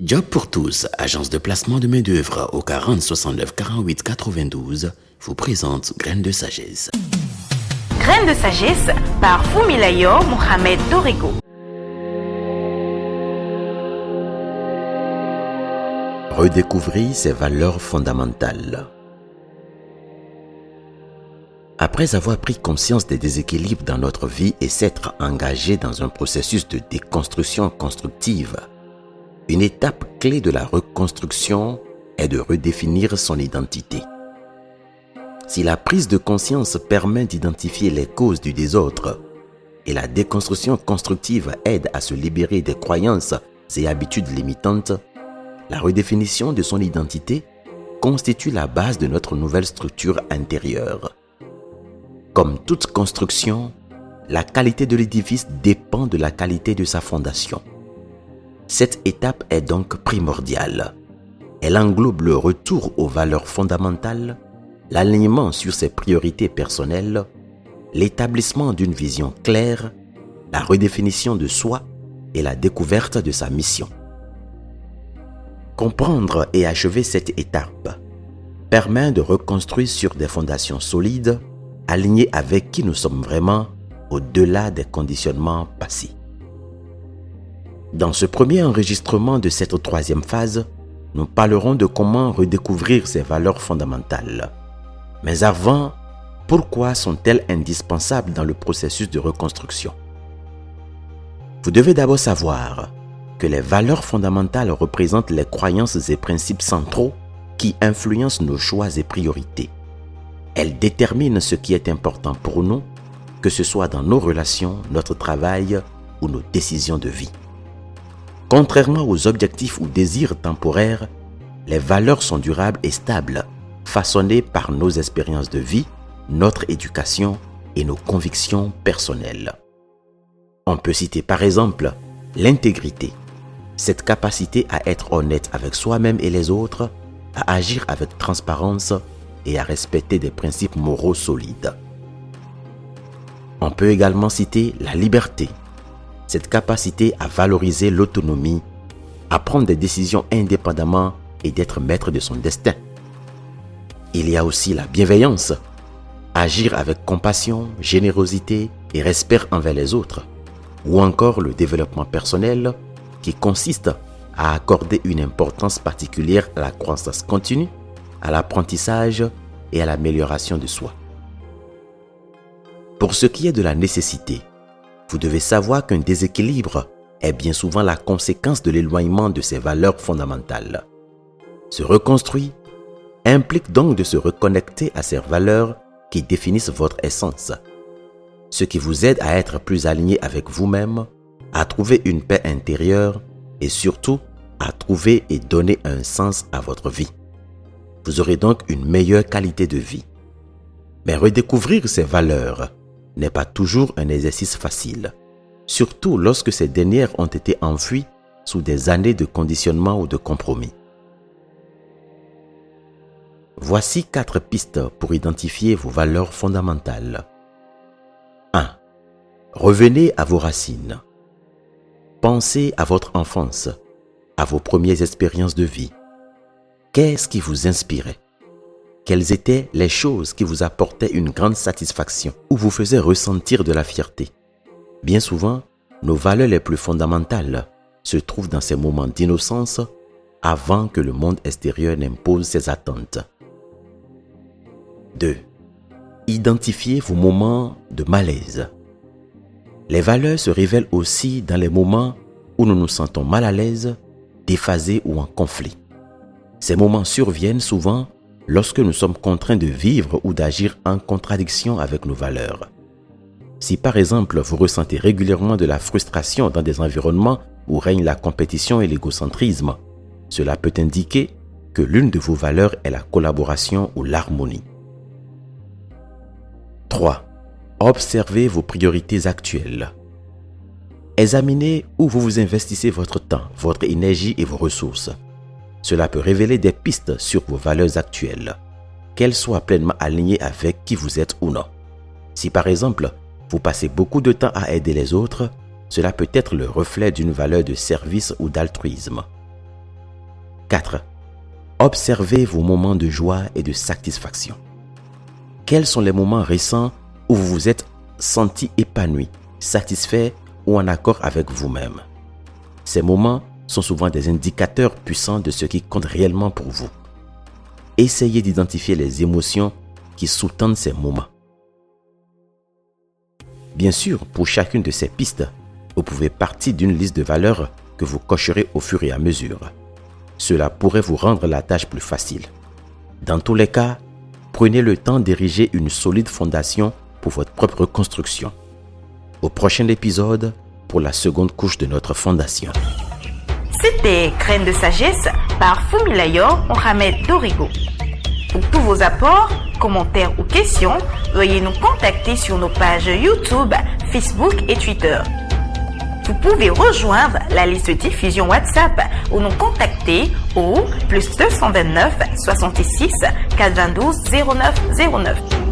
Job pour tous, agence de placement de main-d'œuvre au 40 69 48 92, vous présente Graines de sagesse. Graines de sagesse par Fumilayo Mohamed Dorigo. Redécouvrir ses valeurs fondamentales. Après avoir pris conscience des déséquilibres dans notre vie et s'être engagé dans un processus de déconstruction constructive, une étape clé de la reconstruction est de redéfinir son identité. Si la prise de conscience permet d'identifier les causes du désordre et la déconstruction constructive aide à se libérer des croyances et habitudes limitantes, la redéfinition de son identité constitue la base de notre nouvelle structure intérieure. Comme toute construction, la qualité de l'édifice dépend de la qualité de sa fondation. Cette étape est donc primordiale. Elle englobe le retour aux valeurs fondamentales, l'alignement sur ses priorités personnelles, l'établissement d'une vision claire, la redéfinition de soi et la découverte de sa mission. Comprendre et achever cette étape permet de reconstruire sur des fondations solides, alignées avec qui nous sommes vraiment au-delà des conditionnements passés. Dans ce premier enregistrement de cette troisième phase, nous parlerons de comment redécouvrir ces valeurs fondamentales. Mais avant, pourquoi sont-elles indispensables dans le processus de reconstruction? Vous devez d'abord savoir que les valeurs fondamentales représentent les croyances et principes centraux qui influencent nos choix et priorités. Elles déterminent ce qui est important pour nous, que ce soit dans nos relations, notre travail ou nos décisions de vie. Contrairement aux objectifs ou désirs temporaires, les valeurs sont durables et stables, façonnées par nos expériences de vie, notre éducation et nos convictions personnelles. On peut citer par exemple l'intégrité, cette capacité à être honnête avec soi-même et les autres, à agir avec transparence et à respecter des principes moraux solides. On peut également citer la liberté, cette capacité à valoriser l'autonomie, à prendre des décisions indépendamment et d'être maître de son destin. Il y a aussi la bienveillance, agir avec compassion, générosité et respect envers les autres, ou encore le développement personnel qui consiste à accorder une importance particulière à la croissance continue, à l'apprentissage et à l'amélioration de soi. Pour ce qui est de la nécessité, vous devez savoir qu'un déséquilibre est bien souvent la conséquence de l'éloignement de ces valeurs fondamentales. Se reconstruire implique donc de se reconnecter à ces valeurs qui définissent votre essence, ce qui vous aide à être plus aligné avec vous-même, à trouver une paix intérieure et surtout à trouver et donner un sens à votre vie. Vous aurez donc une meilleure qualité de vie. Mais redécouvrir ces valeurs n'est pas toujours un exercice facile, surtout lorsque ces dernières ont été enfouies sous des années de conditionnement ou de compromis. Voici 4 pistes pour identifier vos valeurs fondamentales. 1. Revenez à vos racines. Pensez à votre enfance, à vos premières expériences de vie. Qu'est-ce qui vous inspirait? Quelles étaient les choses qui vous apportaient une grande satisfaction ou vous faisaient ressentir de la fierté? Bien souvent, nos valeurs les plus fondamentales se trouvent dans ces moments d'innocence avant que le monde extérieur n'impose ses attentes. 2. Identifiez vos moments de malaise. Les valeurs se révèlent aussi dans les moments où nous nous sentons mal à l'aise, déphasés ou en conflit. Ces moments surviennent souvent lorsque nous sommes contraints de vivre ou d'agir en contradiction avec nos valeurs. Si par exemple vous ressentez régulièrement de la frustration dans des environnements où règne la compétition et l'égocentrisme, cela peut indiquer que l'une de vos valeurs est la collaboration ou l'harmonie. 3. Observez vos priorités actuelles. Examinez où vous investissez votre temps, votre énergie et vos ressources. Cela peut révéler des pistes sur vos valeurs actuelles, qu'elles soient pleinement alignées avec qui vous êtes ou non. Si par exemple, vous passez beaucoup de temps à aider les autres, cela peut être le reflet d'une valeur de service ou d'altruisme. 4. Observez vos moments de joie et de satisfaction. Quels sont les moments récents où vous vous êtes senti épanoui, satisfait ou en accord avec vous-même? Ces moments sont souvent des indicateurs puissants de ce qui compte réellement pour vous. Essayez d'identifier les émotions qui sous-tendent ces moments. Bien sûr, pour chacune de ces pistes, vous pouvez partir d'une liste de valeurs que vous cocherez au fur et à mesure. Cela pourrait vous rendre la tâche plus facile. Dans tous les cas, prenez le temps d'ériger une solide fondation pour votre propre construction. Au prochain épisode, pour la seconde couche de notre fondation. C'était Graines de sagesse par Fumilayo Mohamed Dorigo. Pour tous vos apports, commentaires ou questions, veuillez nous contacter sur nos pages YouTube, Facebook et Twitter. Vous pouvez rejoindre la liste de diffusion WhatsApp ou nous contacter au +229 66 422 09 09.